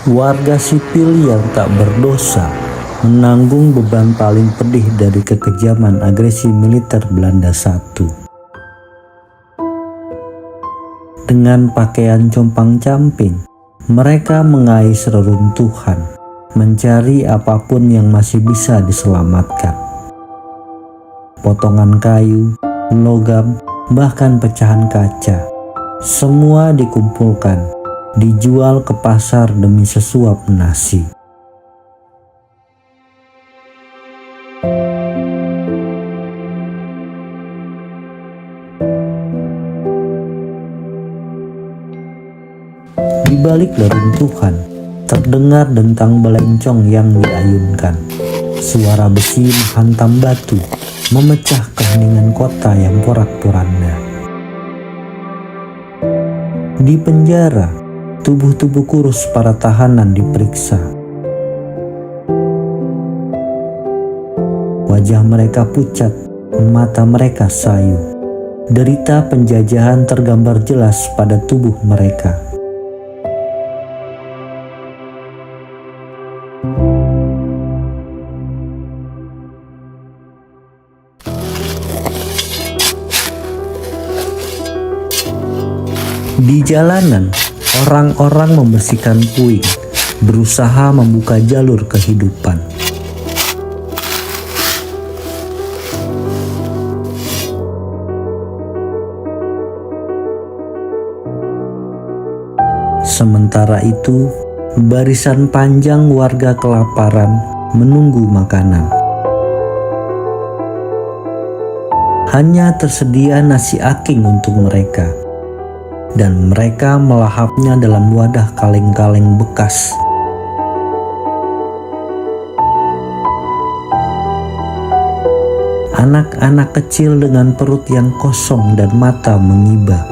warga sipil yang tak berdosa menanggung beban paling pedih dari kekejaman agresi militer Belanda I. Dengan pakaian compang-camping, mereka mengais reruntuhan, mencari apapun yang masih bisa diselamatkan. Potongan kayu, logam, bahkan pecahan kaca, semua dikumpulkan, dijual ke pasar demi sesuap nasi. Di balik reruntuhan, terdengar dentang belencong yang diayunkan. Suara besi menghantam batu, memecah keheningan kota yang porak-poranda. Di penjara, tubuh-tubuh kurus para tahanan diperiksa. Wajah mereka pucat, mata mereka sayu. Derita penjajahan tergambar jelas pada tubuh mereka. Di jalanan, orang-orang membersihkan puing, berusaha membuka jalur kehidupan. Sementara itu, barisan panjang warga kelaparan menunggu makanan. Hanya tersedia nasi aking untuk mereka, dan mereka melahapnya dalam wadah kaleng-kaleng bekas. Anak-anak kecil dengan perut yang kosong dan mata mengibah.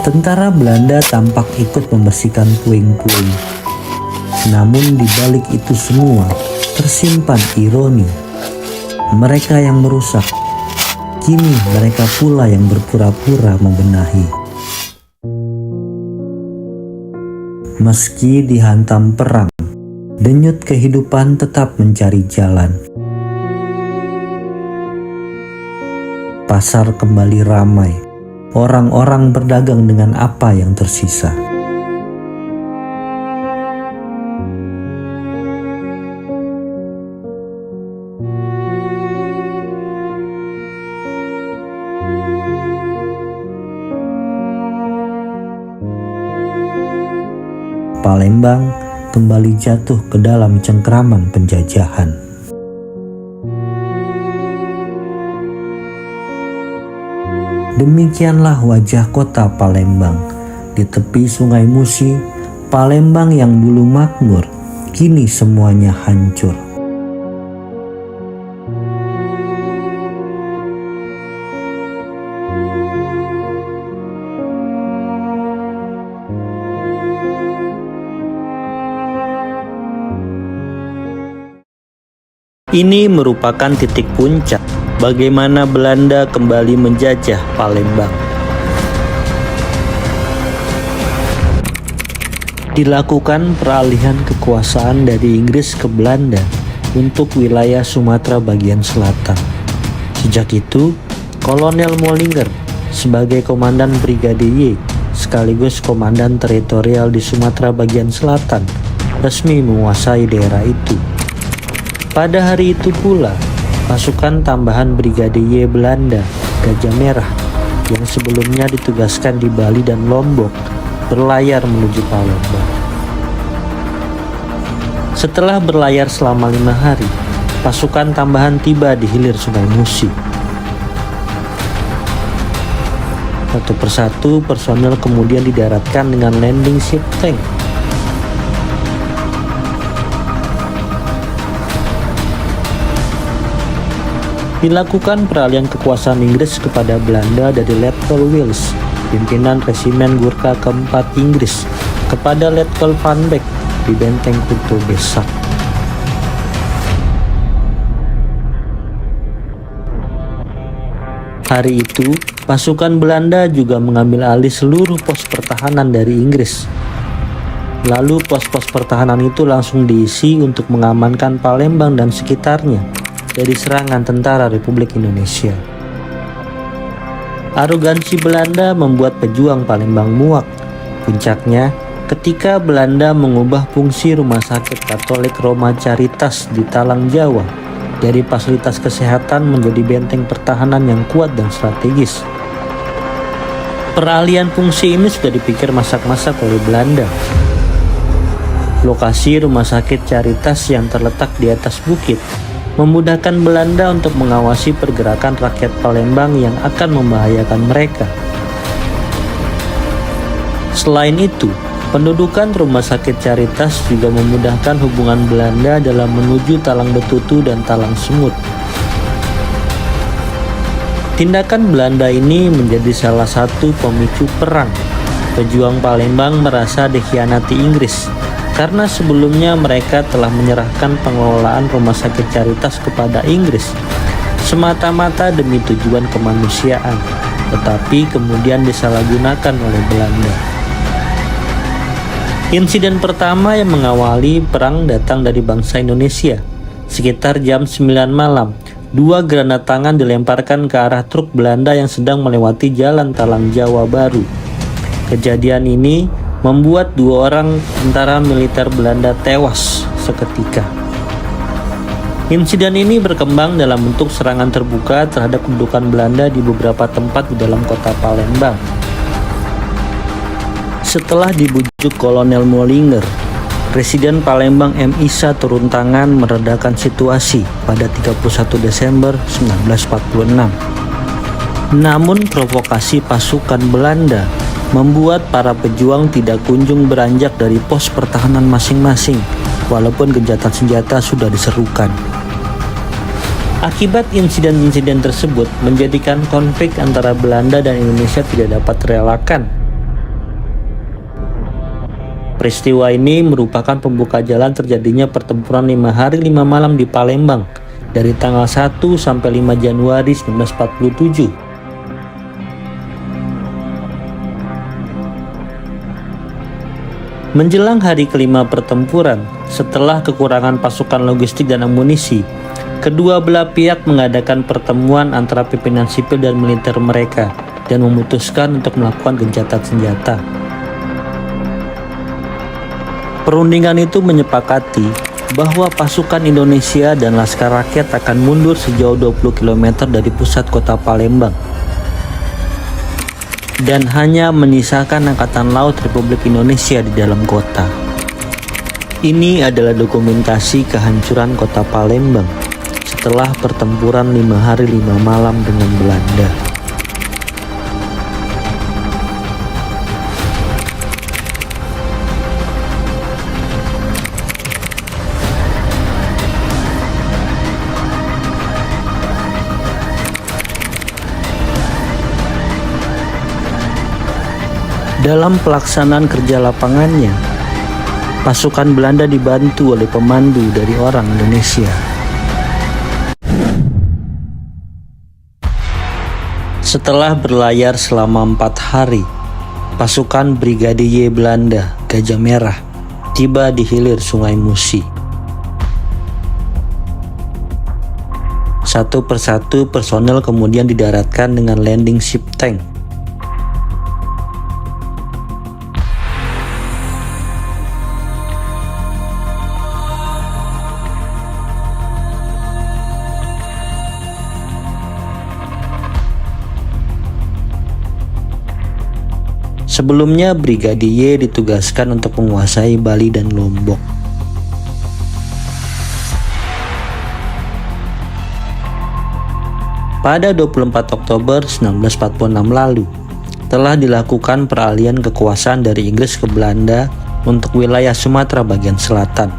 Tentara Belanda tampak ikut membersihkan puing-puing. Namun di balik itu semua tersimpan ironi. Mereka yang merusak, kini mereka pula yang berpura-pura membenahi. Meski dihantam perang, denyut kehidupan tetap mencari jalan. Pasar kembali ramai. Orang-orang berdagang dengan apa yang tersisa. Palembang kembali jatuh ke dalam cengkraman penjajahan. Demikianlah wajah kota Palembang. Di tepi Sungai Musi, Palembang yang dulu makmur, kini semuanya hancur. Ini merupakan titik puncak bagaimana Belanda kembali menjajah Palembang. Dilakukan peralihan kekuasaan dari Inggris ke Belanda untuk wilayah Sumatera bagian selatan. Sejak itu, Kolonel Mollinger sebagai Komandan Brigade Y sekaligus Komandan Teritorial di Sumatera bagian selatan resmi menguasai daerah itu. Pada hari itu pula, pasukan tambahan Brigade Y Belanda, Gajah Merah, yang sebelumnya ditugaskan di Bali dan Lombok, berlayar menuju Palembang. Setelah berlayar selama 5 hari, pasukan tambahan tiba di hilir Sungai Musi. Satu persatu personel kemudian didaratkan dengan landing ship tank. Dilakukan peralihan kekuasaan Inggris kepada Belanda dari Letkol Wils, pimpinan Resimen Gurkha keempat Inggris, kepada Letkol Van Beek, di benteng Kutubezak. Hari itu, pasukan Belanda juga mengambil alih seluruh pos pertahanan dari Inggris. Lalu pos-pos pertahanan itu langsung diisi untuk mengamankan Palembang dan sekitarnya dari serangan tentara Republik Indonesia. Arogansi Belanda membuat pejuang Palembang muak. Puncaknya, ketika Belanda mengubah fungsi Rumah Sakit Katolik Roma Caritas di Talang Jawa dari fasilitas kesehatan menjadi benteng pertahanan yang kuat dan strategis. Peralihan fungsi ini sudah dipikir masak-masak oleh Belanda. Lokasi Rumah Sakit Caritas yang terletak di atas bukit memudahkan Belanda untuk mengawasi pergerakan rakyat Palembang yang akan membahayakan mereka. Selain itu, pendudukan Rumah Sakit Caritas juga memudahkan hubungan Belanda dalam menuju Talang Betutu dan Talang Semut. Tindakan Belanda ini menjadi salah satu pemicu perang. Pejuang Palembang merasa dikhianati Inggris karena sebelumnya mereka telah menyerahkan pengelolaan Rumah Sakit Caritas kepada Inggris semata-mata demi tujuan kemanusiaan, tetapi kemudian disalahgunakan oleh Belanda. Insiden pertama yang mengawali perang datang dari bangsa Indonesia. Sekitar jam 9 malam, 2 granat tangan dilemparkan ke arah truk Belanda yang sedang melewati jalan Talang Jawa Baru. Kejadian ini membuat 2 orang tentara militer Belanda tewas seketika. Insiden ini berkembang dalam bentuk serangan terbuka terhadap kedudukan Belanda di beberapa tempat di dalam kota Palembang. Setelah dibujuk Kolonel Mollinger, Presiden Palembang M. Isa turun tangan meredakan situasi pada 31 Desember 1946. Namun provokasi pasukan Belanda membuat para pejuang tidak kunjung beranjak dari pos pertahanan masing-masing, walaupun gencatan senjata sudah diserukan. Akibat insiden-insiden tersebut menjadikan konflik antara Belanda dan Indonesia tidak dapat terelakkan. Peristiwa ini merupakan pembuka jalan terjadinya pertempuran 5 hari 5 malam di Palembang dari tanggal 1 sampai 5 Januari 1947. Menjelang hari kelima pertempuran, setelah kekurangan pasukan logistik dan amunisi, kedua belah pihak mengadakan pertemuan antara pimpinan sipil dan militer mereka dan memutuskan untuk melakukan gencatan senjata. Perundingan itu menyepakati bahwa pasukan Indonesia dan Laskar Rakyat akan mundur sejauh 20 km dari pusat kota Palembang dan hanya menyisakan Angkatan Laut Republik Indonesia di dalam kota. Ini adalah dokumentasi kehancuran kota Palembang setelah pertempuran 5 hari 5 malam dengan Belanda. Dalam pelaksanaan kerja lapangannya, pasukan Belanda dibantu oleh pemandu dari orang Indonesia. Setelah berlayar selama 4 hari, pasukan Brigade Y Belanda Gajah Merah tiba di hilir Sungai Musi. Satu persatu personel kemudian didaratkan dengan landing ship tank. Sebelumnya, Brigade Y ditugaskan untuk menguasai Bali dan Lombok. Pada 24 Oktober 1946 lalu, telah dilakukan peralihan kekuasaan dari Inggris ke Belanda untuk wilayah Sumatera bagian selatan.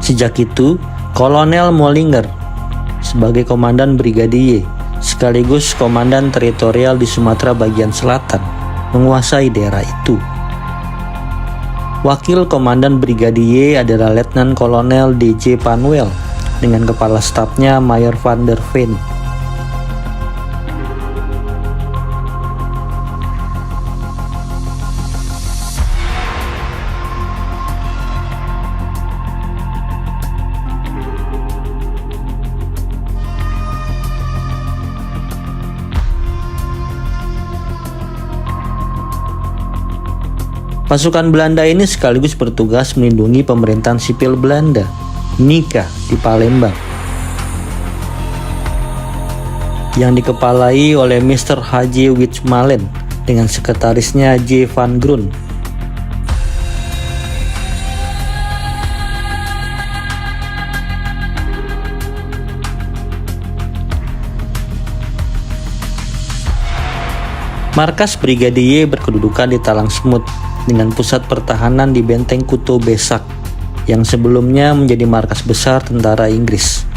Sejak itu, Kolonel Mollinger sebagai Komandan Brigade Y sekaligus Komandan Teritorial di Sumatera bagian selatan menguasai daerah itu. Wakil Komandan Brigadier adalah Letnan Kolonel D.J. Panuel dengan kepala stafnya Mayor van der Veen. Pasukan Belanda ini sekaligus bertugas melindungi pemerintahan sipil Belanda, Nika, di Palembang, yang dikepalai oleh Mr. H.J. Witchmalen dengan sekretarisnya J. van Groen. Markas Brigadier berkedudukan di Talang Semut dengan pusat pertahanan di Benteng Kuto Besak yang sebelumnya menjadi markas besar tentara Inggris.